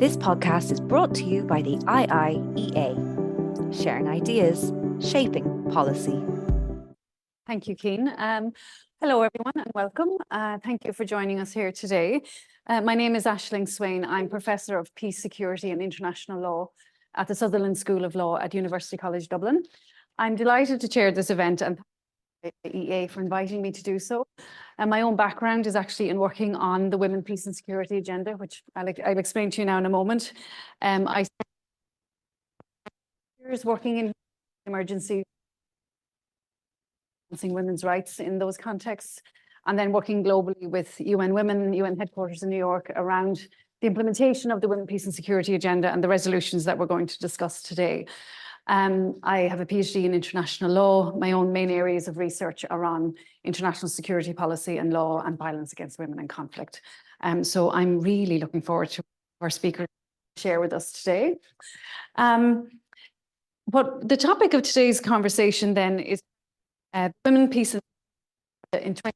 This podcast is brought to you by the IIEA, sharing ideas, shaping policy. Thank you, Keen. Hello, everyone, and welcome. Thank you for joining us here today. My name is Aisling Swain. I'm Professor of Peace, Security and International Law at the Sutherland School of Law at University College Dublin. I'm delighted to chair this event and thank the IIEA for inviting me to do so. My own background is actually in working on the Women, Peace and Security agenda, which I'll explain to you now in a moment. I spent years working in emergency women's rights in those contexts, and then working globally with UN Women, UN headquarters in New York around the implementation of the Women, Peace and Security agenda and the resolutions that we're going to discuss today. I have a PhD in international law. My own main areas of research are on international security policy and law and violence against women in conflict. So I'm really looking forward to our speakers share with us today. But the topic of today's conversation then is women, peace and in 20.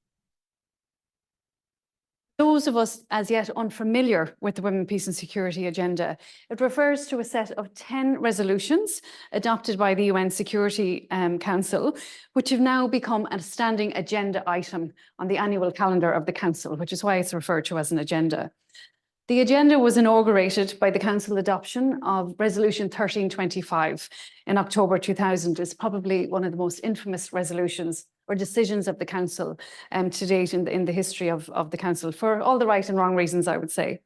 Those of us as yet unfamiliar with the Women, Peace and Security agenda, it refers to a set of 10 resolutions adopted by the UN Security Council, which have now become a standing agenda item on the annual calendar of the Council, which is why it's referred to as an agenda. The agenda was inaugurated by the Council adoption of Resolution 1325 in October 2000. It's probably one of the most infamous resolutions or decisions of the Council to date in the history of the Council, for all the right and wrong reasons, I would say.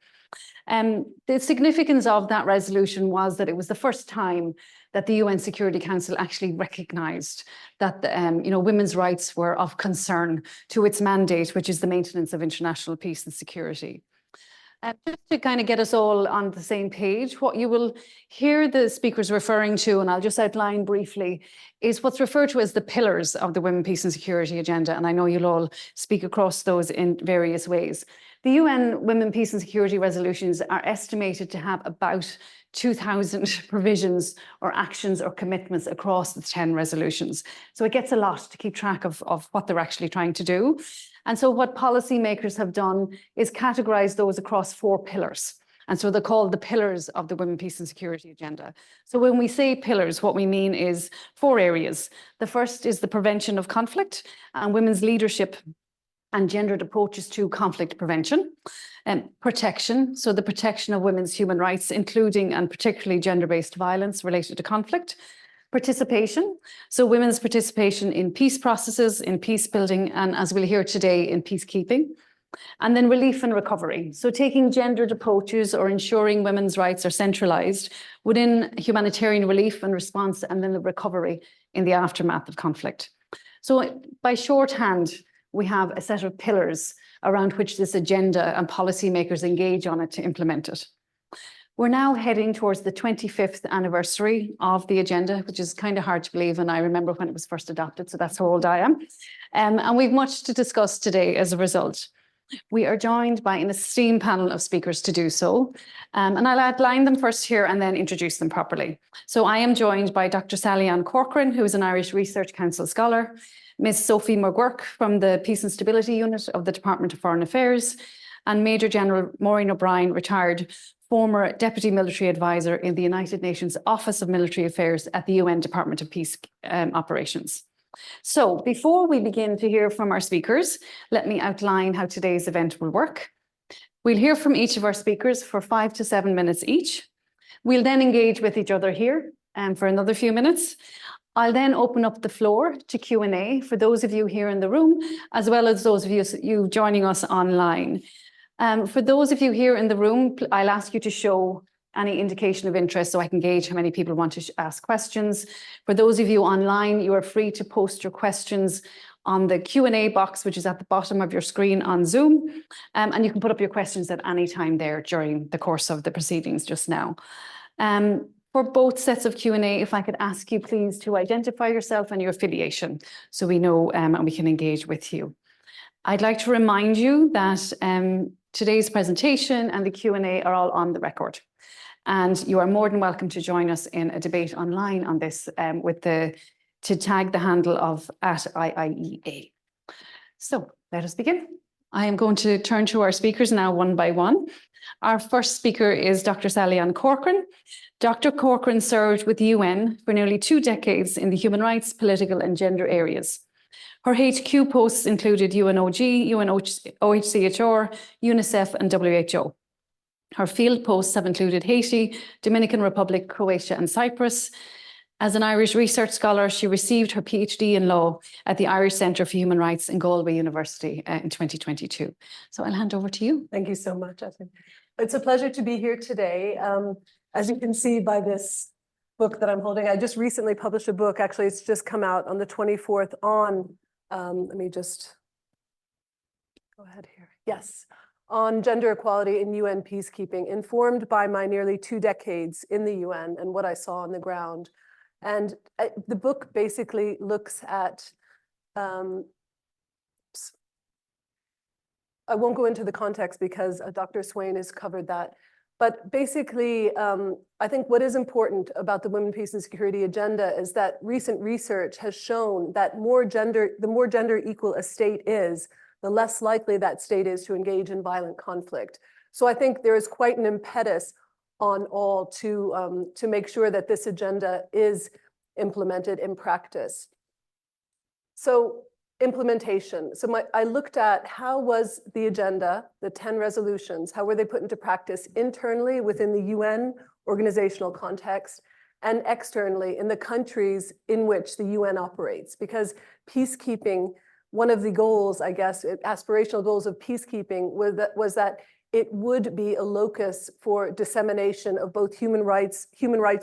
The significance of that resolution was that it was the first time that the UN Security Council actually recognised that women's rights were of concern to its mandate, which is the maintenance of international peace and security. Just to kind of get us all on the same page, what you will hear the speakers referring to, and I'll just outline briefly, is what's referred to as the pillars of the Women, Peace and Security agenda. And I know you'll all speak across those in various ways. The UN Women, Peace and Security resolutions are estimated to have about 2,000 provisions or actions or commitments across the 10 resolutions. So it gets a lot to keep track of what they're actually trying to do. And so what policymakers have done is categorize those across 4 pillars. And so they're called the pillars of the Women, Peace and Security agenda. So when we say pillars, what we mean is 4 areas. The first is the prevention of conflict and women's leadership and gendered approaches to conflict prevention. Protection, so the protection of women's human rights, including and particularly gender-based violence related to conflict. Participation, so women's participation in peace processes, in peace building, and as we'll hear today, in peacekeeping. And then relief and recovery, so taking gendered approaches or ensuring women's rights are centralised within humanitarian relief and response, and then the recovery in the aftermath of conflict. So by shorthand, we have a set of pillars around which this agenda and policymakers engage on it to implement it. We're now heading towards the 25th anniversary of the agenda, which is kind of hard to believe, and I remember when it was first adopted, so that's how old I am. And we've much to discuss today as a result. We are joined by an esteemed panel of speakers to do so, and I'll outline them first here and then introduce them properly. So I am joined by Dr. Sally-Anne Corcoran, who is an Irish Research Council scholar, Ms. Sophie McGuirk from the Peace and Stability Unit of the Department of Foreign Affairs, and Major General Maureen O'Brien, retired former Deputy Military Advisor in the United Nations Office of Military Affairs at the UN Department of Peace Operations. So before we begin to hear from our speakers, let me outline how today's event will work. We'll hear from each of our speakers for 5 to 7 minutes each. We'll then engage with each other here for another few minutes. I'll then open up the floor to Q&A for those of you here in the room, as well as those of you joining us online. For those of you here in the room, I'll ask you to show any indication of interest so I can gauge how many people want to ask questions. For those of you online, you are free to post your questions on the Q&A box, which is at the bottom of your screen on Zoom. And you can put up your questions at any time there during the course of the proceedings just now. For both sets of Q&A, if I could ask you please to identify yourself and your affiliation so we know and we can engage with you. I'd like to remind you that today's presentation and the Q&A are all on the record. And you are more than welcome to join us in a debate online on this to tag the handle of @IIEA. So let us begin. I am going to turn to our speakers now one by one. Our first speaker is Dr. Sally-Anne Corcoran. Dr. Corcoran served with the UN for nearly 2 decades in the human rights, political and gender areas. Her HQ posts included UNOG, OHCHR, UNICEF and WHO. Her field posts have included Haiti, Dominican Republic, Croatia and Cyprus. As an Irish research scholar, she received her PhD in law at the Irish Centre for Human Rights in Galway University in 2022. So I'll hand over to you. Thank you so much, Evan. It's a pleasure to be here today. As you can see by this book that I'm holding, I just recently published a book. Actually, it's just come out on the 24th on, let me just go ahead here. Yes, on gender equality in UN peacekeeping, informed by my nearly 2 decades in the UN and what I saw on the ground. And the book basically looks at, I won't go into the context because Dr. Swain has covered that. But basically, I think what is important about the Women, Peace and Security agenda is that recent research has shown that the more gender equal a state is, the less likely that state is to engage in violent conflict. So I think there is quite an impetus on all to make sure that this agenda is implemented in practice. So implementation. So I looked at how was the agenda, the 10 resolutions, how were they put into practice internally within the UN organizational context and externally in the countries in which the UN operates. Because peacekeeping, one of the goals, I guess, aspirational goals of peacekeeping was that it would be a locus for dissemination of both human rights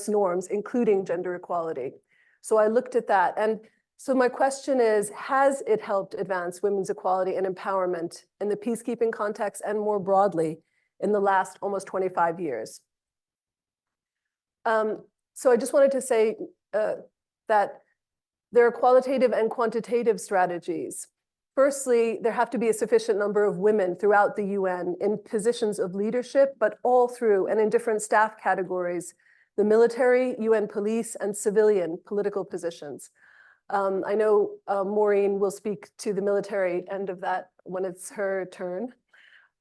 norms, including gender equality. So I looked at that. And so my question is, has it helped advance women's equality and empowerment in the peacekeeping context and more broadly in the last almost 25 years? So I just wanted to say that there are qualitative and quantitative strategies. Firstly, there have to be a sufficient number of women throughout the UN in positions of leadership, but all through and in different staff categories, the military, UN police, and civilian political positions. I know Maureen will speak to the military end of that when it's her turn.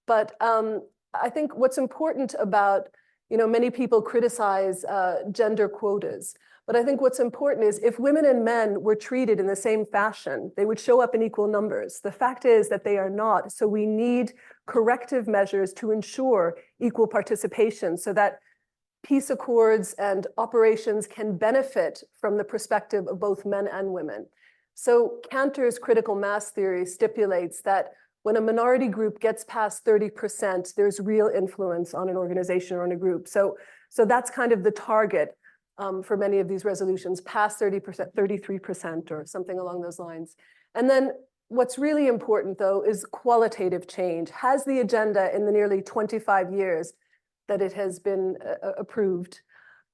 But I think what's important about, many people criticize gender quotas. But I think what's important is if women and men were treated in the same fashion, they would show up in equal numbers. The fact is that they are not. So we need corrective measures to ensure equal participation so that peace accords and operations can benefit from the perspective of both men and women. So Cantor's critical mass theory stipulates that when a minority group gets past 30%, there's real influence on an organization or on a group. So that's kind of the target for many of these resolutions, past 30%, 33% or something along those lines. And then what's really important, though, is qualitative change. Has the agenda in the nearly 25 years that it has been approved,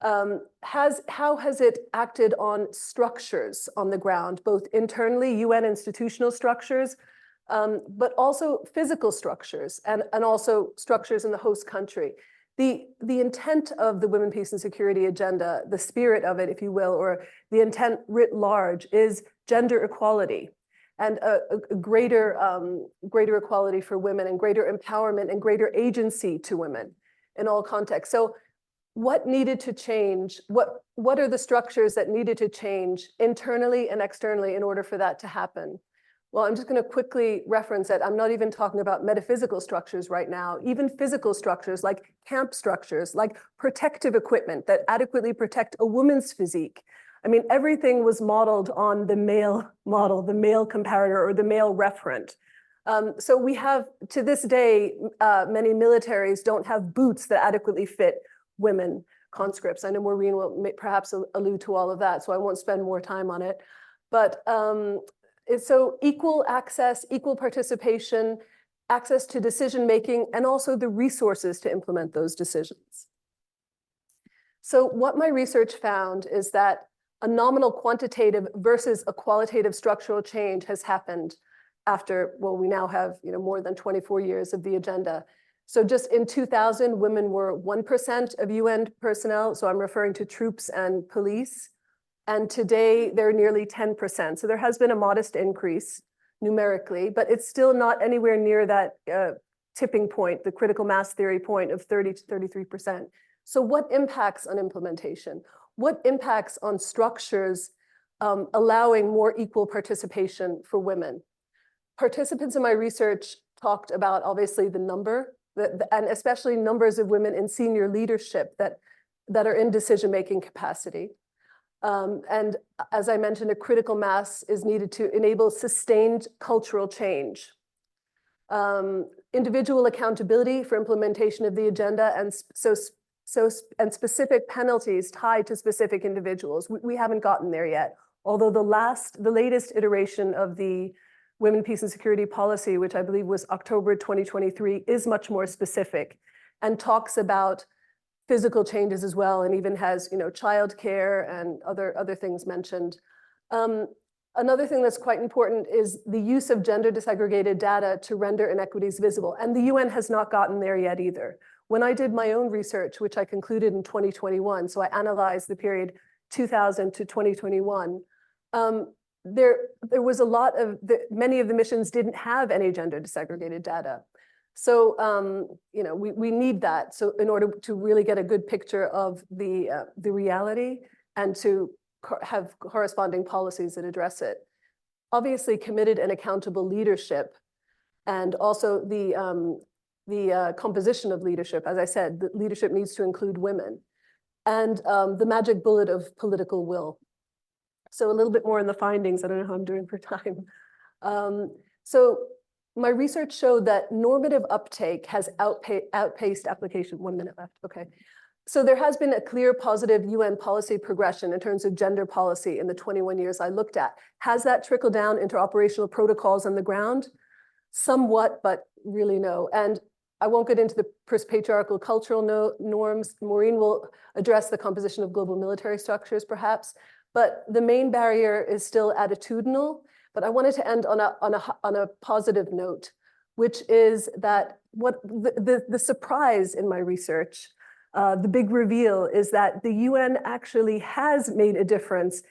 how has it acted on structures on the ground, both internally, UN institutional structures, but also physical structures and also structures in the host country? The intent of the Women, Peace and Security agenda, the spirit of it, if you will, or the intent writ large is gender equality and a greater equality for women and greater empowerment and greater agency to women in all contexts. So what needed to change? What are the structures that needed to change internally and externally in order for that to happen? Well, I'm just going to quickly reference that. I'm not even talking about metaphysical structures right now, even physical structures like camp structures, like protective equipment that adequately protect a woman's physique. I mean, everything was modeled on the male model, the male comparator, or the male referent. So we have, to this day, many militaries don't have boots that adequately fit women conscripts. I know Maureen will perhaps allude to all of that, so I won't spend more time on it. But so equal access, equal participation, access to decision-making, and also the resources to implement those decisions. So what my research found is that a nominal quantitative versus a qualitative structural change has happened after, well, we now have more than 24 years of the agenda. So just in 2000, women were 1% of UN personnel. So I'm referring to troops and police. And today they're nearly 10%. So there has been a modest increase numerically, but it's still not anywhere near that tipping point, the critical mass theory point of 30 to 33%. So what impacts on implementation? What impacts on structures allowing more equal participation for women? Participants in my research talked about obviously the number, and especially numbers of women in senior leadership that are in decision-making capacity. And as I mentioned, a critical mass is needed to enable sustained cultural change. Individual accountability for implementation of the agenda and and specific penalties tied to specific individuals. We haven't gotten there yet, although the latest iteration of the Women, Peace and Security Policy, which I believe was October 2023, is much more specific and talks about physical changes as well, and even has, childcare and other things mentioned. Another thing that's quite important is the use of gender disaggregated data to render inequities visible. And the UN has not gotten there yet either. When I did my own research, which I concluded in 2021, so I analyzed the period 2000 to 2021, there was a lot of, many of the missions didn't have any gender disaggregated data. So, we need that. So in order to really get a good picture of the reality and to have corresponding policies that address it. Obviously, committed and accountable leadership, and also the composition of leadership. As I said, the leadership needs to include women, and the magic bullet of political will. So a little bit more in the findings. I don't know how I'm doing for time. So my research showed that normative uptake has outpaced application. 1 minute left. Okay. So there has been a clear positive UN policy progression in terms of gender policy in the 21 years I looked at. Has that trickled down into operational protocols on the ground? Somewhat, but really no. And I won't get into the patriarchal cultural norms. Maureen will address the composition of global military structures, perhaps. But the main barrier is still attitudinal. But I wanted to end on a positive note, which is that what the surprise in my research, the big reveal, is that the UN actually has made a difference,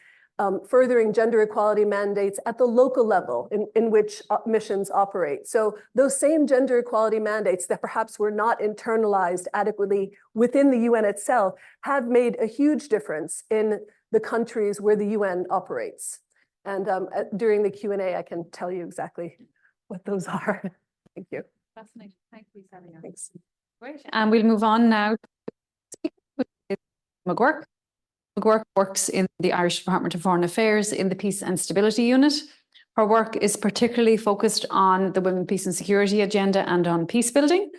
furthering gender equality mandates at the local level in which missions operate. So those same gender equality mandates that perhaps were not internalized adequately within the UN itself have made a huge difference in the countries where the UN operates. And during the Q&A, I can tell you exactly what those are. Thank you. Fascinating. Thank you, Sally-Anne. Thanks. Great. And we'll move on now to McGuirk. McGuirk works in the Irish Department of Foreign Affairs in the Peace and Stability Unit. Her work is particularly focused on the Women, Peace and Security agenda and on peace building.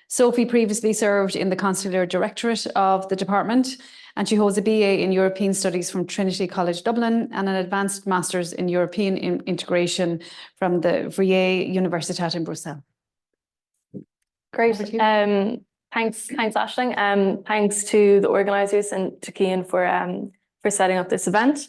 Sophie previously served in the Consular Directorate of the department, and she holds a BA in European Studies from Trinity College Dublin and an advanced Master's in European Integration from the Vrije Universiteit in Brussels. Great. Thanks, Aisling. Thanks to the organisers and to Cian for setting up this event.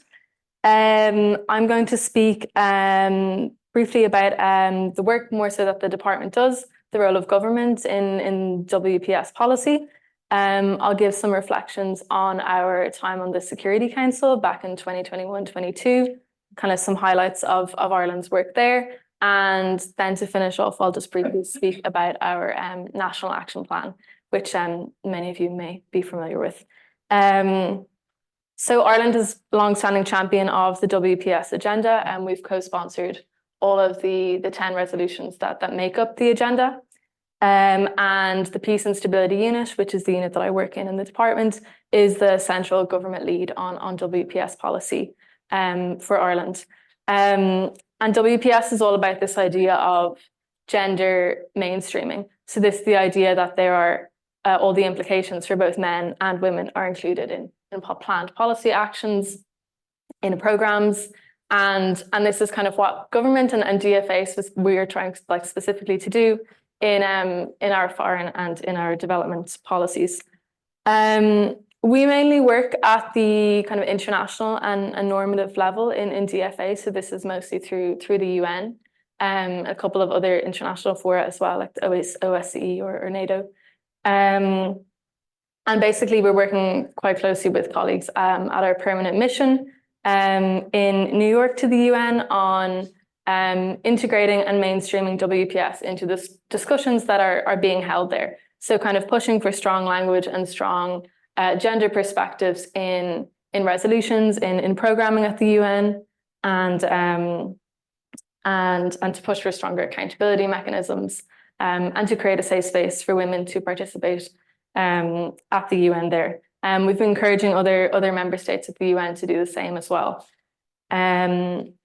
I'm going to speak briefly about the work more so that the department does, the role of government in WPS policy. I'll give some reflections on our time on the Security Council back in 2021-22, kind of some highlights of Ireland's work there. And then to finish off, I'll just briefly speak about our National Action Plan, which many of you may be familiar with. So Ireland is a long-standing champion of the WPS agenda, and we've co-sponsored all of the 10 resolutions that make up the agenda. And the Peace and Stability Unit, which is the unit that I work in the department, is the central government lead on WPS policy for Ireland. And WPS is all about this idea of gender mainstreaming. So this is the idea that there are all the implications for both men and women are included in planned policy actions, in programs. And this is kind of what government and DFA we are trying specifically to do in our foreign and in our development policies. We mainly work at the kind of international and normative level in DFA. So this is mostly through the UN, a couple of other international fora as well, like the OSCE or NATO. And basically, we're working quite closely with colleagues at our permanent mission in New York to the UN on integrating and mainstreaming WPS into the discussions that are being held there. So kind of pushing for strong language and strong gender perspectives in resolutions, in programming at the UN, and to push for stronger accountability mechanisms, and to create a safe space for women to participate at the UN there. We've been encouraging other member states of the UN to do the same as well.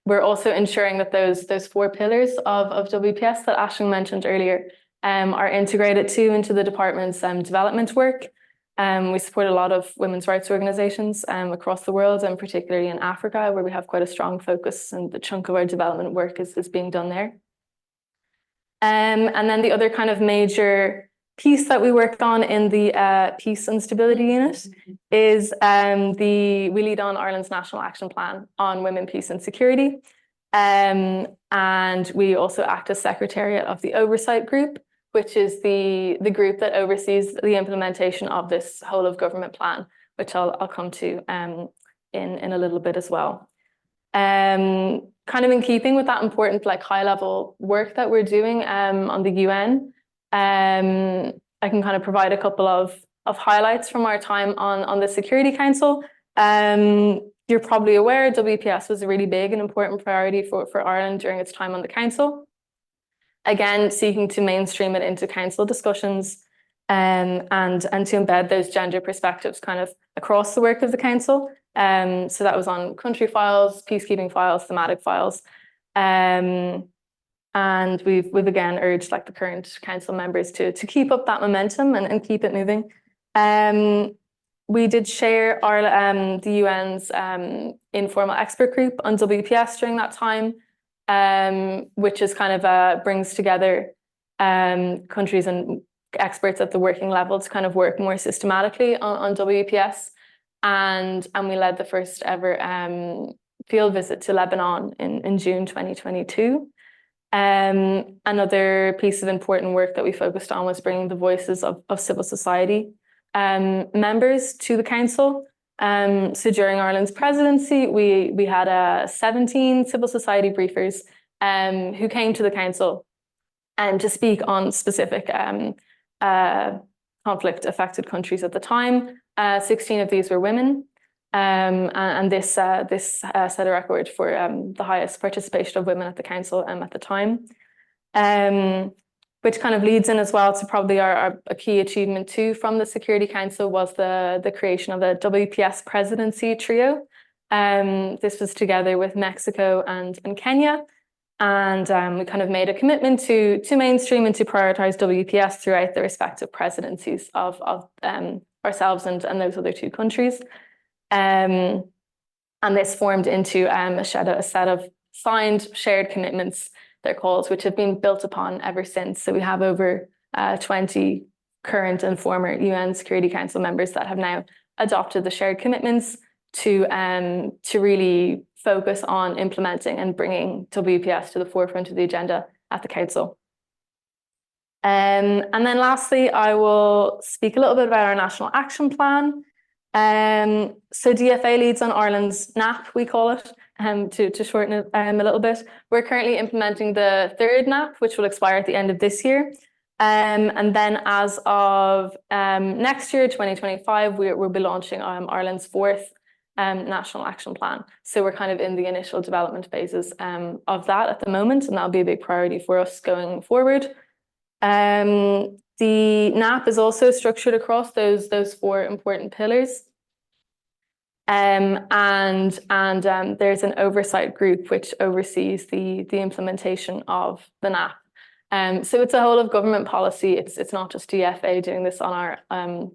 We're also ensuring that those 4 pillars of WPS that Aisling mentioned earlier are integrated too into the department's development work. We support a lot of women's rights organizations across the world, and particularly in Africa, where we have quite a strong focus, and the chunk of our development work is being done there. And then the other kind of major piece that we worked on in the Peace and Stability Unit is we lead on Ireland's National Action Plan on Women, Peace and Security. And we also act as Secretariat of the Oversight Group, which is the group that oversees the implementation of this whole of government plan, which I'll come to in a little bit as well. Kind of in keeping with that important high level work that we're doing on the UN, I can kind of provide a couple of highlights from our time on the Security Council. You're probably aware WPS was a really big and important priority for Ireland during its time on the Council. Again, seeking to mainstream it into Council discussions and to embed those gender perspectives kind of across the work of the Council. So that was on country files, peacekeeping files, thematic files. And we've again urged the current council members to keep up that momentum and keep it moving. We did share the UN's informal expert group on WPS during that time, which is kind of brings together countries and experts at the working level to kind of work more systematically on WPS. And we led the first ever field visit to Lebanon in June 2022. Another piece of important work that we focused on was bringing the voices of civil society members to the Council. So during Ireland's presidency, we had 17 civil society briefers who came to the Council to speak on specific conflict-affected countries at the time. 16 of these were women, and this set a record for the highest participation of women at the Council at the time, which kind of leads in as well to probably a key achievement too from the Security Council was the creation of the WPS presidency trio. This was together with Mexico and Kenya, and we kind of made a commitment to mainstream and to prioritize WPS throughout the respective presidencies of ourselves and those other 2 countries. And this formed into a set of signed shared commitments, they're called, which have been built upon ever since. So we have over 20 current and former UN Security Council members that have now adopted the shared commitments to really focus on implementing and bringing WPS to the forefront of the agenda at the Council. And then lastly, I will speak a little bit about our National Action Plan. So DFA leads on Ireland's NAP, we call it, to shorten it a little bit. We're currently implementing the 3rd NAP, which will expire at the end of this year. And then as of next year, 2025, we'll be launching Ireland's 4th National Action Plan. So we're kind of in the initial development phases of that at the moment, and that'll be a big priority for us going forward. The NAP is also structured across those 4 important pillars. And there's an oversight group which oversees the implementation of the NAP. So it's a whole of government policy. It's not just DFA doing this on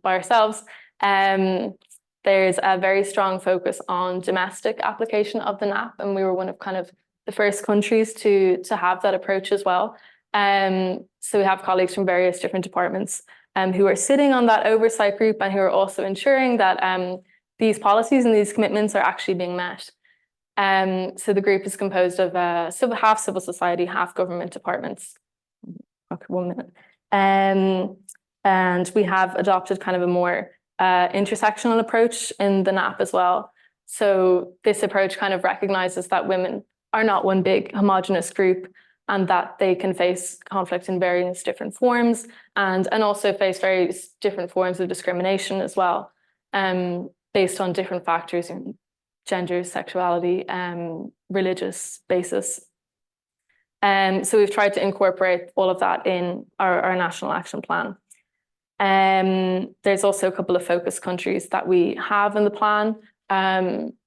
by ourselves. There's a very strong focus on domestic application of the NAP, and we were one of kind of the first countries to have that approach as well. So we have colleagues from various different departments who are sitting on that oversight group and who are also ensuring that these policies and these commitments are actually being met. So the group is composed of half civil society, half government departments. Okay, 1 minute. And we have adopted kind of a more intersectional approach in the NAP as well. So this approach kind of recognizes that women are not one big homogenous group, and that they can face conflict in various different forms and also face various different forms of discrimination as well, based on different factors in gender, sexuality, religious basis. So we've tried to incorporate all of that in our national action plan. There's also a couple of focus countries that we have in the plan,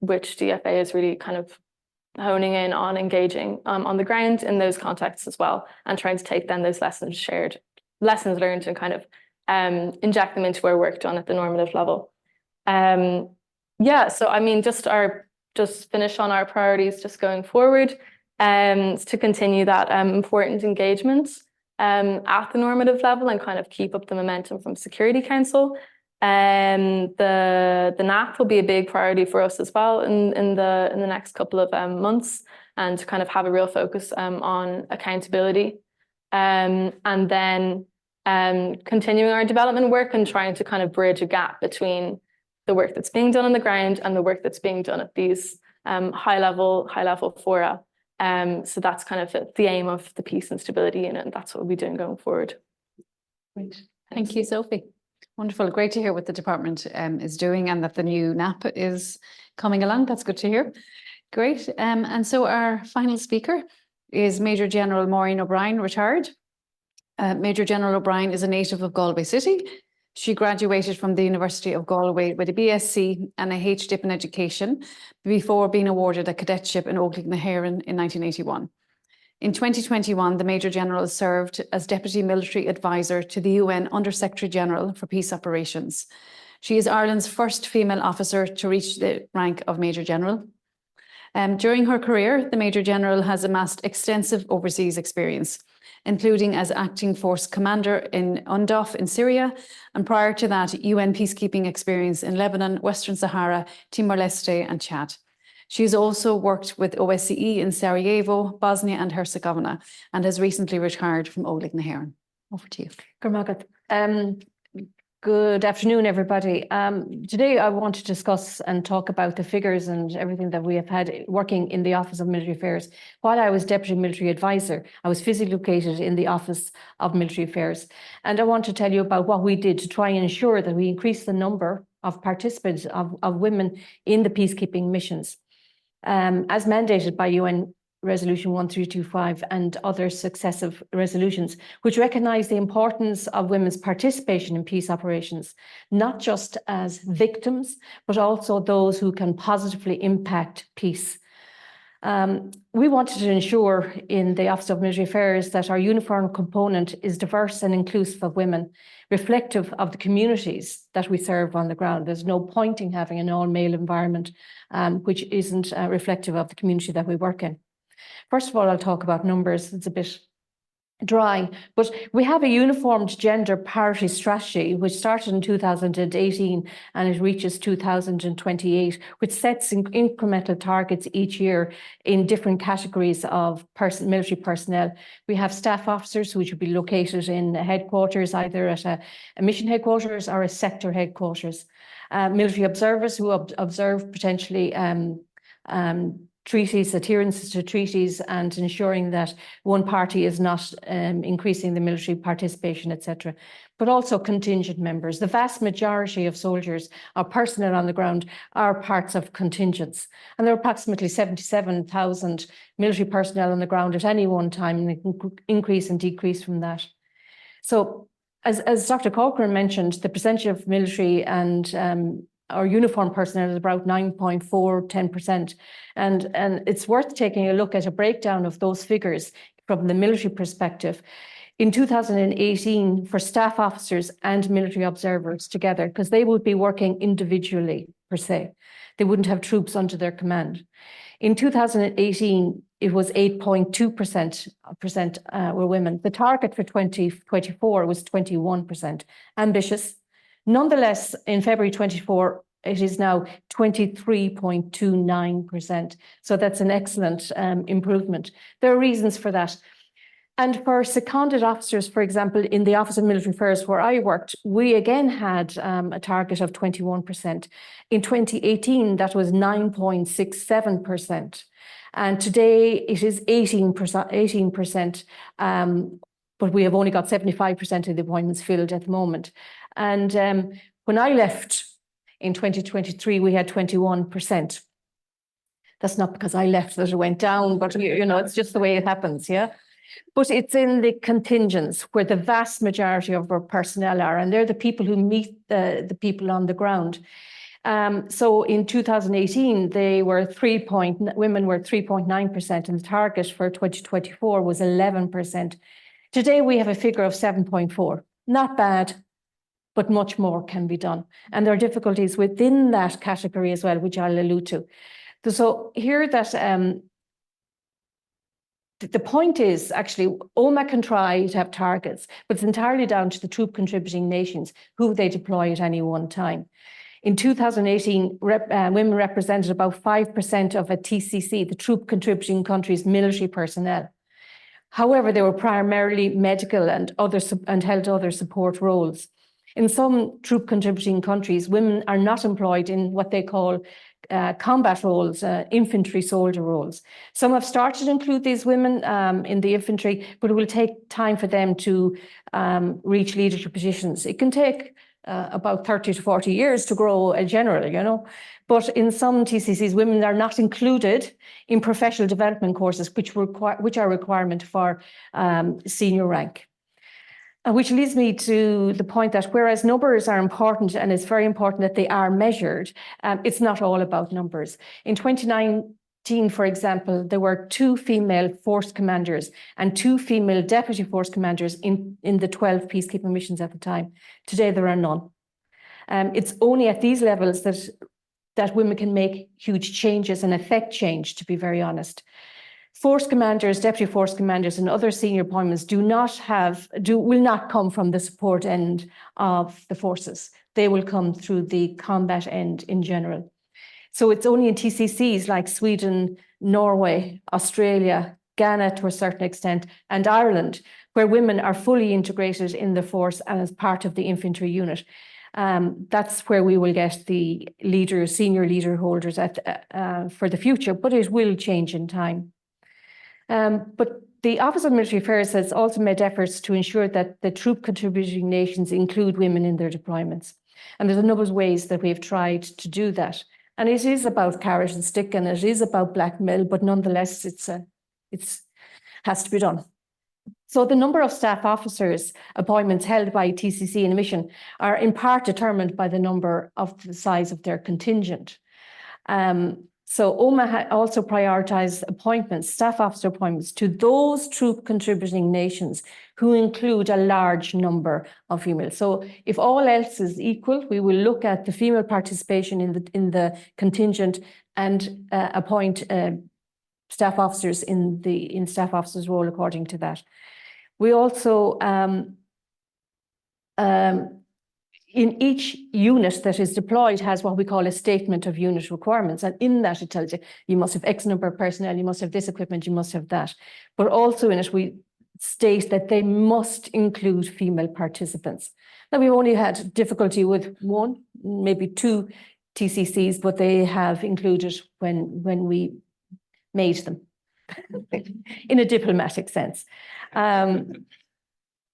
which DFA is really kind of honing in on engaging on the ground in those contexts as well, and trying to take then those lessons learned and kind of inject them into our work done at the normative level. Yeah, so I mean, just finish on our priorities just going forward, to continue that important engagement at the normative level and kind of keep up the momentum from Security Council. The NAP will be a big priority for us as well in the next couple of months, and to kind of have a real focus on accountability, and then continuing our development work and trying to kind of bridge a gap between the work that's being done on the ground and the work that's being done at these high level fora. So that's kind of the aim of the Peace and Stability Unit, and that's what we'll be doing going forward. Great. Thank you, Sophie. Wonderful. Great to hear what the department is doing, and that the new NAP is coming along. That's good to hear. Great. And so our final speaker is Major General Maureen O'Brien, retired. Major General O'Brien is a native of Galway City. She graduated from the University of Galway with a BSc and a HDip in education before being awarded a cadetship in Óglaigh-na-hÉireann in 1981. In 2021, the Major General served as Deputy Military Advisor to the UN Under-Secretary General for Peace Operations. She is Ireland's first female officer to reach the rank of Major General. During her career, the Major General has amassed extensive overseas experience, including as Acting Force Commander in UNDOF in Syria, and prior to that, UN peacekeeping experience in Lebanon, Western Sahara, Timor-Leste and Chad. She has also worked with OSCE in Sarajevo, Bosnia and Herzegovina, and has recently retired from Óglaigh-na-hÉireann. Over to you. Good afternoon, everybody. Today I want to discuss and talk about the figures and everything that we have had working in the Office of Military Affairs. While I was Deputy Military Advisor, I was physically located in the Office of Military Affairs. And I want to tell you about what we did to try and ensure that we increase the number of participants of women in the peacekeeping missions. As mandated by UN Resolution 1325 and other successive resolutions, which recognise the importance of women's participation in peace operations, not just as victims, but also those who can positively impact peace. We wanted to ensure in the Office of Military Affairs that our uniform component is diverse and inclusive of women, reflective of the communities that we serve on the ground. There's no point in having an all-male environment which isn't reflective of the community that we work in. First of all, I'll talk about numbers. It's a bit dry, but we have a uniformed gender parity strategy which started in 2018 and it reaches 2028, which sets incremental targets each year in different categories of military personnel. We have staff officers which will be located in headquarters, either at a mission headquarters or a sector headquarters. Military observers who observe potentially treaties, adherences to treaties, and ensuring that one party is not increasing the military participation, etc. But also contingent members. The vast majority of soldiers or personnel on the ground are parts of contingents. And there are approximately 77,000 military personnel on the ground at any one time, and they can increase and decrease from that. So as Dr. Corcoran mentioned, the percentage of military and our uniform personnel is about 9.4–10%. And it's worth taking a look at a breakdown of those figures from the military perspective. In 2018, for staff officers and military observers together, because they would be working individually per se, they wouldn't have troops under their command. In 2018, it was 8.2% were women. The target for 2024 was 21%. Ambitious. Nonetheless, in February 24, it is now 23.29%. So that's an excellent improvement. There are reasons for that. And for seconded officers, for example, in the Office of Military Affairs where I worked, we again had a target of 21%. In 2018, that was 9.67%. And today it is 18%, but we have only got 75% of the appointments filled at the moment. And when I left in 2023, we had 21%. That's not because I left that it went down, but you know, it's just the way it happens, yeah? But it's in the contingents where the vast majority of our personnel are, and they're the people who meet the people on the ground. So in 2018, women were 3.9%, and the target for 2024 was 11%. Today, we have a figure of 7.4. Not bad, but much more can be done. And there are difficulties within that category as well, which I'll allude to. So here that the point is actually OMA can try to have targets, but it's entirely down to the troop contributing nations who they deploy at any one time. In 2018, women represented about 5% of a TCC, the troop contributing countries' military personnel. However, they were primarily medical and held other support roles. In some troop contributing countries, women are not employed in what they call combat roles, infantry soldier roles. Some have started to include these women in the infantry, but it will take time for them to reach leadership positions. It can take about 30 to 40 years to grow a general, you know. But in some TCCs, women are not included in professional development courses, which are a requirement for senior rank. Which leads me to the point that whereas numbers are important, and it's very important that they are measured, it's not all about numbers. In 2019, for example, there were 2 female force commanders and 2 female deputy force commanders in the 12 peacekeeping missions at the time. Today, there are none. It's only at these levels that women can make huge changes and affect change, to be very honest. Force commanders, deputy force commanders, and other senior appointments will not come from the support end of the forces. They will come through the combat end in general. So it's only in TCCs like Sweden, Norway, Australia, Ghana to a certain extent, and Ireland, where women are fully integrated in the force and as part of the infantry unit. That's where we will get the leaders, senior leader holders for the future, but it will change in time. But the Office of Military Affairs has also made efforts to ensure that the troop contributing nations include women in their deployments. And there's a number of ways that we've tried to do that. And it is about carrot and stick, and it is about blackmail, but nonetheless, it has to be done. So the number of staff officers appointments held by TCC in a mission are in part determined by the number of the size of their contingent. So OMA also prioritised appointments, staff officer appointments, to those troop contributing nations who include a large number of females. So if all else is equal, we will look at the female participation in the contingent and appoint staff officers in staff officers' role according to that. We also in each unit that is deployed has what we call a statement of unit requirements. And in that, it tells you, you must have X number of personnel, you must have this equipment, you must have that. But also in it, we state that they must include female participants. Now, we've only had difficulty with 1, maybe 2 TCCs, but they have included when we made them in a diplomatic sense.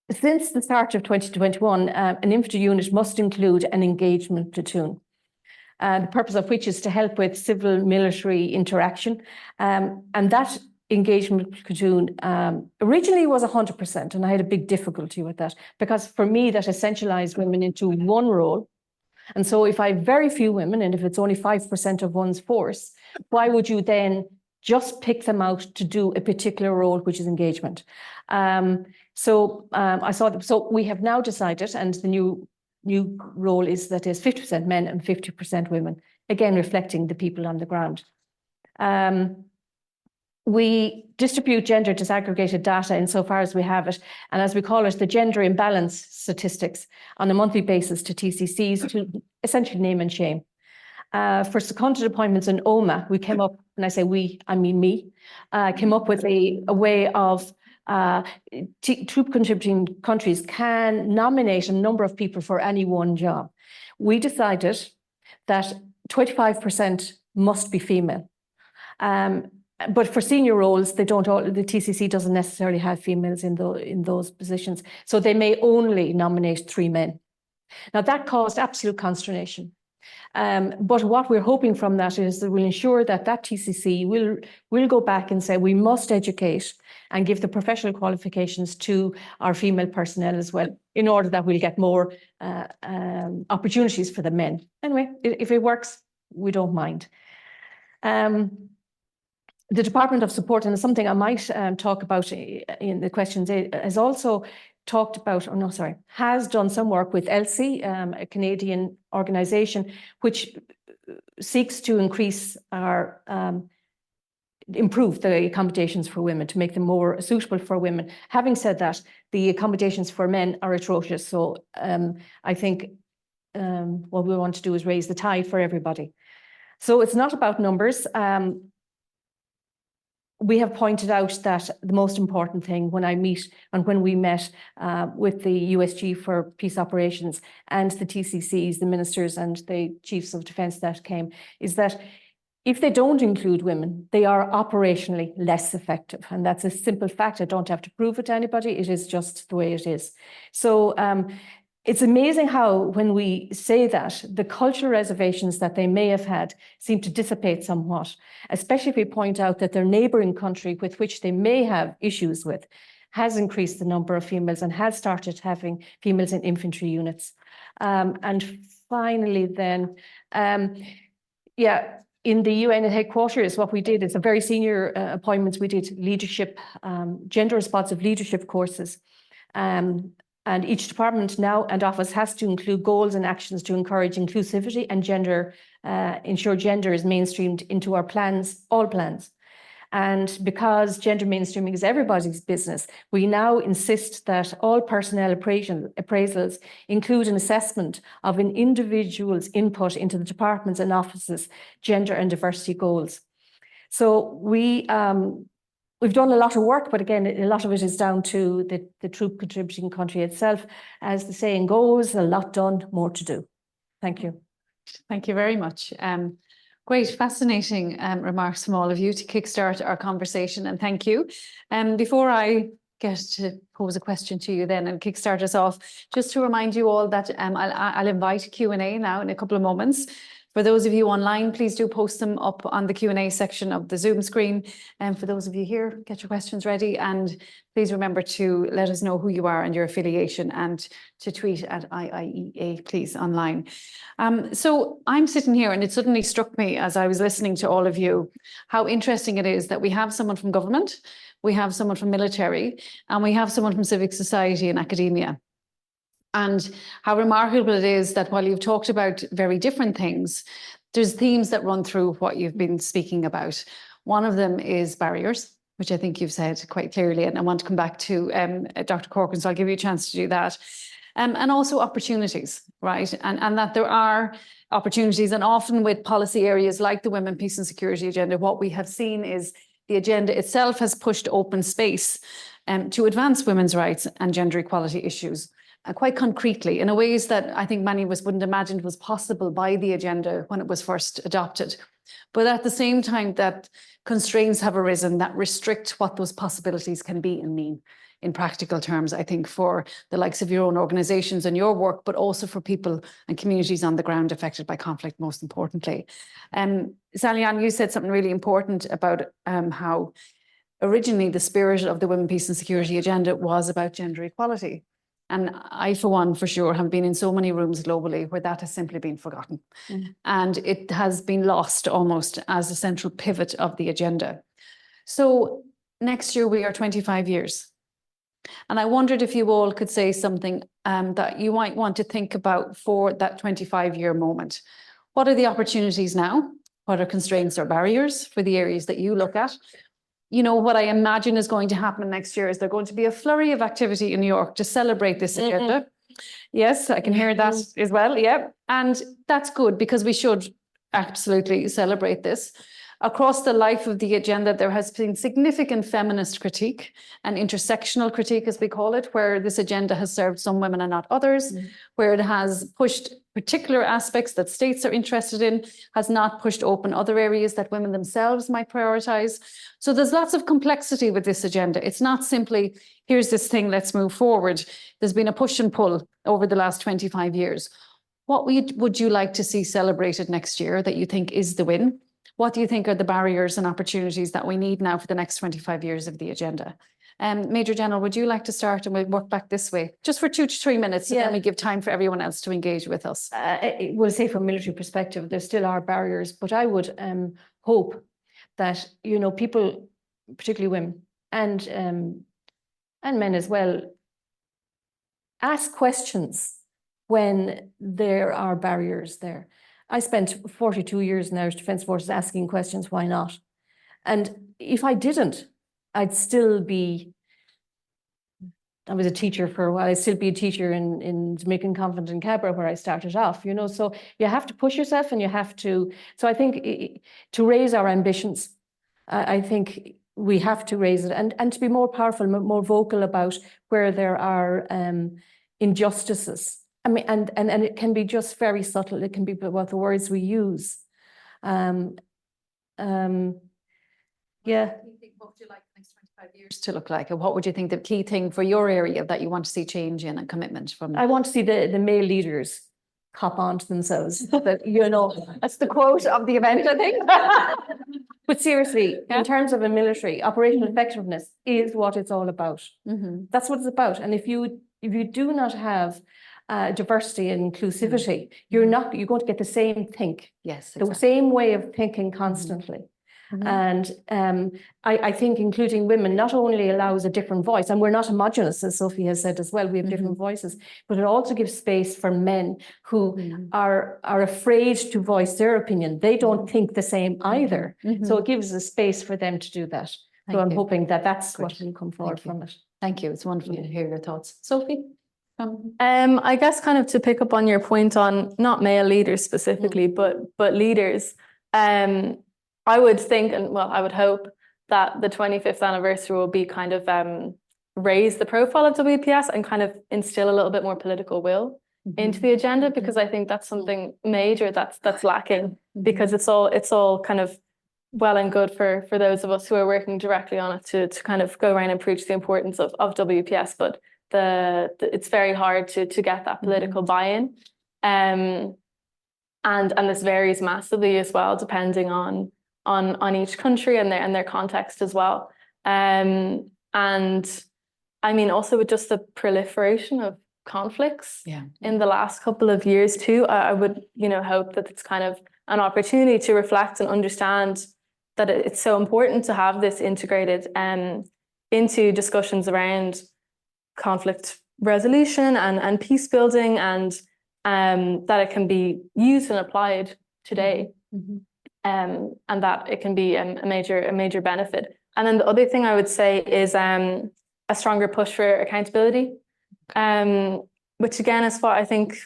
Since the start of 2021, an infantry unit must include an engagement platoon, the purpose of which is to help with civil-military interaction. And that engagement platoon originally was 100%, and I had a big difficulty with that, because for me, that essentialized women into one role. And so if I have very few women, and if it's only 5% of one's force, why would you then just pick them out to do a particular role, which is engagement? So we have now decided, and the new role is that there's 50% men and 50% women, again, reflecting the people on the ground. We distribute gender disaggregated data insofar as we have it, and as we call it, the gender imbalance statistics on a monthly basis to TCCs to essentially name and shame. For seconded appointments in OMA, we came up, and I say we, I mean me, came up with a way of troop contributing countries can nominate a number of people for any one job. We decided that 25% must be female. But for senior roles, they don't all, the TCC doesn't necessarily have females in those positions. So they may only nominate 3 men. Now that caused absolute consternation. But what we're hoping from that is that we'll ensure that TCC will go back and say we must educate and give the professional qualifications to our female personnel as well, in order that we'll get more opportunities for the men. Anyway, if it works, we don't mind. The Department of Support, and it's something I might talk about in the questions, has also talked about, has done some work with ELSI, a Canadian organisation, which seeks to increase our, improve the accommodations for women, to make them more suitable for women. Having said that, the accommodations for men are atrocious. So I think what we want to do is raise the tide for everybody. So it's not about numbers. We have pointed out that the most important thing when we met with the USG for peace operations and the TCCs, the ministers and the chiefs of defence that came, is that if they don't include women, they are operationally less effective. And that's a simple fact. I don't have to prove it to anybody. It is just the way it is. So it's amazing how, when we say that, the cultural reservations that they may have had seem to dissipate somewhat, especially if we point out that their neighbouring country, with which they may have issues with, has increased the number of females and has started having females in infantry units. And finally then, in the UN headquarters, what we did is a very senior appointments. We did leadership, gender responsive leadership courses. And each department now and office has to include goals and actions to encourage inclusivity and ensure gender is mainstreamed into our plans, all plans. And because gender mainstreaming is everybody's business, we now insist that all personnel appraisals include an assessment of an individual's input into the departments and offices' gender and diversity goals. So we've done a lot of work, but again, a lot of it is down to the troop contributing country itself. As the saying goes, a lot done, more to do. Thank you. Thank you very much. Great, fascinating remarks from all of you to kickstart our conversation, and thank you. Before I get to pose a question to you then and kickstart us off, just to remind you all that I'll invite Q&A now in a couple of moments. For those of you online, please do post them up on the Q&A section of the Zoom screen. And for those of you here, get your questions ready. And please remember to let us know who you are and your affiliation, and to tweet at IIEA, please, online. So I'm sitting here, and it suddenly struck me as I was listening to all of you, how interesting it is that we have someone from government, we have someone from military, and we have someone from civic society and academia. And how remarkable it is that while you've talked about very different things, there's themes that run through what you've been speaking about. One of them is barriers, which I think you've said quite clearly, and I want to come back to Dr. Corcoran, so I'll give you a chance to do that. And also opportunities, right? And that there are opportunities, and often with policy areas like the Women, Peace and Security agenda, what we have seen is the agenda itself has pushed open space to advance women's rights and gender equality issues. Quite concretely, in a ways that I think many of us wouldn't imagine was possible by the agenda when it was first adopted. But at the same time, that constraints have arisen that restrict what those possibilities can be and mean in practical terms, I think, for the likes of your own organisations and your work, but also for people and communities on the ground affected by conflict, most importantly. Sally-Anne, you said something really important about how originally the spirit of the Women, Peace and Security agenda was about gender equality. And I, for one, for sure, have been in so many rooms globally where that has simply been forgotten. And it has been lost almost as a central pivot of the agenda. So next year we are 25 years. And I wondered if you all could say something that you might want to think about for that 25-year moment. What are the opportunities now? What are constraints or barriers for the areas that you look at? You know, what I imagine is going to happen next year is there's going to be a flurry of activity in New York to celebrate this agenda. Yes, I can hear that as well. Yeah. And that's good, because we should absolutely celebrate this. Across the life of the agenda, there has been significant feminist critique and intersectional critique, as we call it, where this agenda has served some women and not others, where it has pushed particular aspects that states are interested in, has not pushed open other areas that women themselves might prioritise. So there's lots of complexity with this agenda. It's not simply, here's this thing, let's move forward. There's been a push and pull over the last 25 years. What would you like to see celebrated next year that you think is the win? What do you think are the barriers and opportunities that we need now for the next 25 years of the agenda? Major General, would you like to start, and we'll work back this way, just for 2 to 3 minutes, and then we give time for everyone else to engage with us. We'll say from a military perspective, there still are barriers, but I would hope that, you know, people, particularly women and men as well, ask questions when there are barriers there. I spent 42 years in Irish Defence Forces asking questions, why not? And if I didn't, I'd still be, I was a teacher for a while, I'd still be a teacher in Jamaican Convent in Cabra, where I started off, you know, so you have to push yourself and you have to, so I think to raise our ambitions, I think we have to raise it and to be more powerful, more vocal about where there are injustices. I mean, and it can be just very subtle. It can be about the words we use. Yeah. What would you like the next 25 years to look like? And what would you think the key thing for your area that you want to see change in and commitment from? I want to see the male leaders cop on to themselves. That, you know, That's the quote of the event, I think. But seriously, in terms of a military, operational effectiveness is what it's all about. That's what it's about. And if you do not have diversity and inclusivity, you're going to get the same think. Yes, exactly. The same way of thinking constantly. And I think including women not only allows a different voice, and we're not homogenous, as Sophie has said as well, we have different voices, but it also gives space for men who are afraid to voice their opinion. They don't think the same either. So it gives a space for them to do that. So I'm hoping that that's what will come forward from it. Thank you. It's wonderful to hear your thoughts. Sophie? I guess kind of to pick up on your point on not male leaders specifically, but leaders, I would think, and well, I would hope that the 25th anniversary will be kind of raise the profile of WPS and kind of instill a little bit more political will into the agenda, because I think that's something major that's lacking, because it's all kind of well and good for those of us who are working directly on it to kind of go around and preach the importance of WPS, but it's very hard to get that political buy-in, and this varies massively as well, depending on each country and their context as well. And I mean, also with just the proliferation of conflicts in the last couple of years too, I would, you know, hope that it's kind of an opportunity to reflect and understand that it's so important to have this integrated into discussions around conflict resolution and peace building, and that it can be used and applied today. And that it can be a major benefit. And then the other thing I would say is a stronger push for accountability, which again is what I think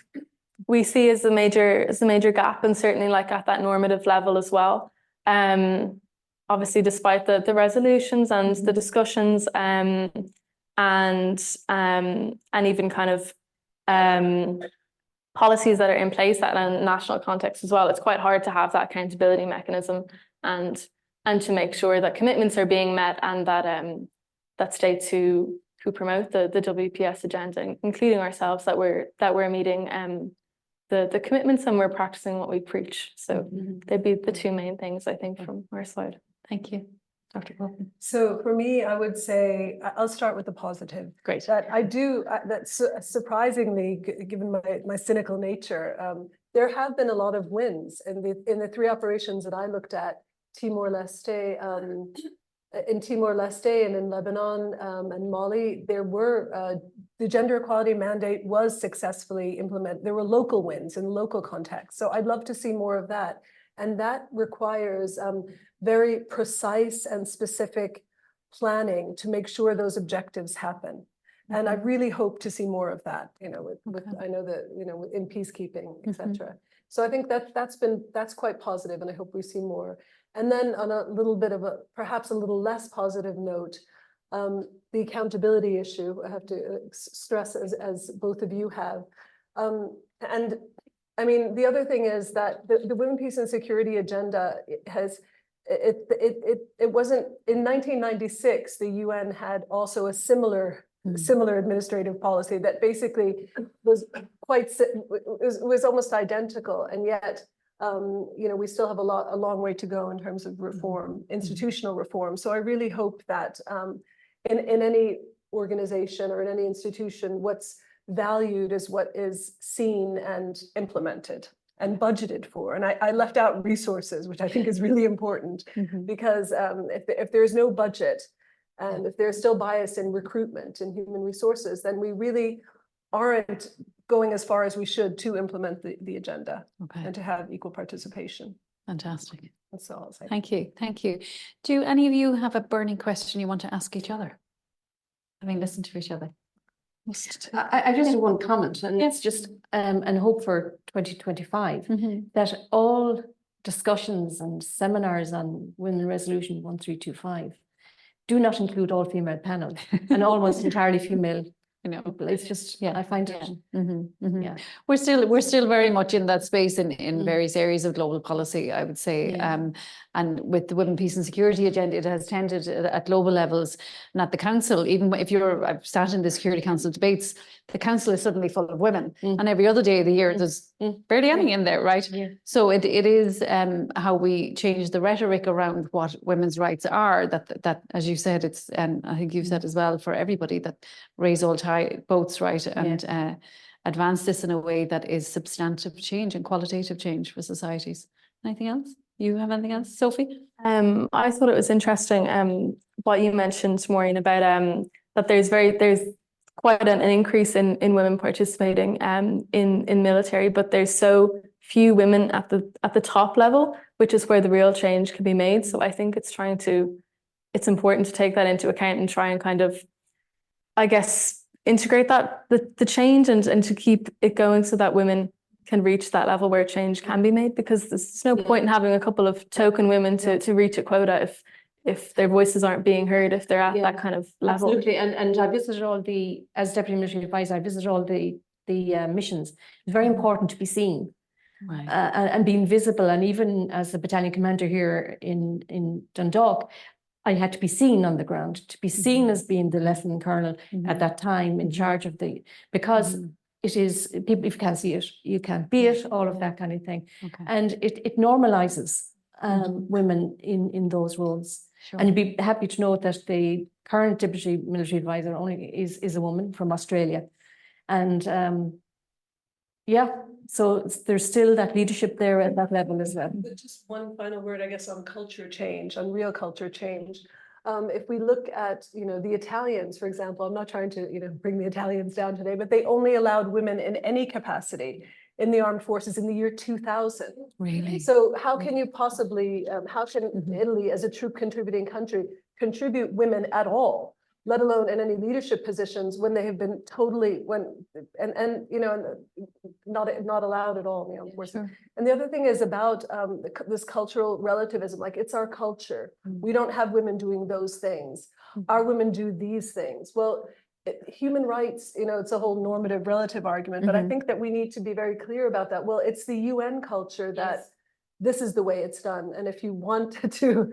we see as a major gap, and certainly like at that normative level as well. Obviously, despite the resolutions and the discussions, and even kind of policies that are in place that in a national context as well, it's quite hard to have that accountability mechanism and to make sure that commitments are being met, and that states who promote the WPS agenda, including ourselves, that we're meeting the commitments and we're practicing what we preach. So they'd be the two main things, I think, from our side. Thank you. Dr. Corcoran. So for me, I would say, I'll start with the positive. Great. That I do, that's surprisingly, given my cynical nature, there have been a lot of wins in the 3 operations that I looked at, Timor-Leste, in Timor-Leste and in Lebanon and Mali. There were, the gender equality mandate was successfully implemented. There were local wins in local context. So I'd love to see more of that. And that requires very precise and specific planning to make sure those objectives happen. And I really hope to see more of that, you know, with I know that, you know, in peacekeeping, et cetera. So I think that's quite positive, and I hope we see more. And then on a little bit of perhaps a little less positive note, the accountability issue, I have to stress, as both of you have. And I mean, the other thing is that the Women, Peace and Security agenda it wasn't, in 1996, the UN had also a similar administrative policy that basically was was almost identical, and yet we still have a long way to go in terms of reform, institutional reform. So I really hope that in any organization or in any institution, what's valued is what is seen and implemented and budgeted for. And I left out resources, which I think is really important, because if there's no budget, and if there's still bias in recruitment and human resources, then we really aren't going as far as we should to implement the agenda and to have equal participation. Fantastic. That's all I'll say. Thank you. Thank you. Do any of you have a burning question you want to ask each other? Listen to each other. I just have one comment, and it's just and hope for 2025 that all discussions and seminars on Women Resolution 1325 do not include all female panel and almost entirely female. People. It's just, I find it. We're still very much in that space in various areas of global policy, I would say. And with the Women, Peace and Security agenda, it has tended at global levels, and at the council, even if I've sat in the Security Council debates, the council is suddenly full of women, and every other day of the year there's barely any in there, right? So it is how we change the rhetoric around what women's rights are, that as you said, it's, and I think you've said as well, for everybody, that raise all boats, right, and advance this in a way that is substantive change and qualitative change for societies. Anything else? You have anything else, Sophie? I thought it was interesting what you mentioned, Maureen, about that there's quite an increase in women participating in military, but there's so few women at the top level, which is where the real change can be made. So I think it's important to take that into account and try and kind of, I guess, integrate the change and to keep it going so that women can reach that level where change can be made, because there's no point in having a couple of token women to reach a quota if their voices aren't being heard, if they're at that kind of level. Absolutely. And I visited as Deputy Military Advisor, I visited all the missions. It's very important to be seen. Right. And being visible. And even as the battalion commander here in Dundalk, I had to be seen on the ground, to be seen as being the lieutenant colonel at that time in charge of because it is, people, if you can't see it, you can't be it, all of that kind of thing. And it normalizes women in those roles. Sure. And you'd be happy to know that the current Deputy Military Advisor only is a woman from Australia. And so there's still that leadership there at that level as well. Just one final word, I guess, on culture change, on real culture change. If we look at, the Italians, for example, I'm not trying to, bring the Italians down today, but they only allowed women in any capacity in the armed forces in the year 2000. Really? So how can you possibly, how can Italy, as a troop contributing country, contribute women at all, let alone in any leadership positions, when they have been totally not allowed at all in the armed forces? Sure. And the other thing is about this cultural relativism, like, it's our culture. We don't have women doing those things. Our women do these things. Well, human rights, it's a whole normative relative argument, but I think that we need to be very clear about that. Well, it's the UN culture that this is the way it's done. And if you wanted to...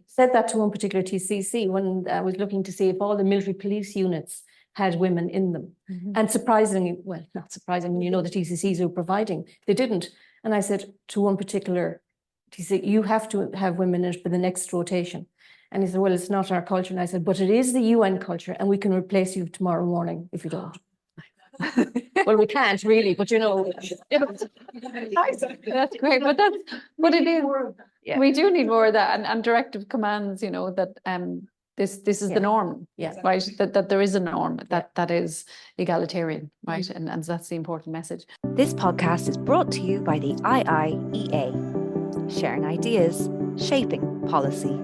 said that to one particular TCC when I was looking to see if all the military police units had women in them. And surprisingly, well, not surprisingly, the TCCs were providing, they didn't. And I said to one particular TCC, you have to have women in it for the next rotation. And he said, well, it's not our culture. And I said, but it is the UN culture, and we can replace you tomorrow morning if you don't. Well, we can't really, but that's great. But it is. We do need more of that, and directive commands. That this is the norm, right? That there is a norm that is egalitarian, right? And that's the important message. This podcast is brought to you by the IIEA, sharing ideas, shaping policy.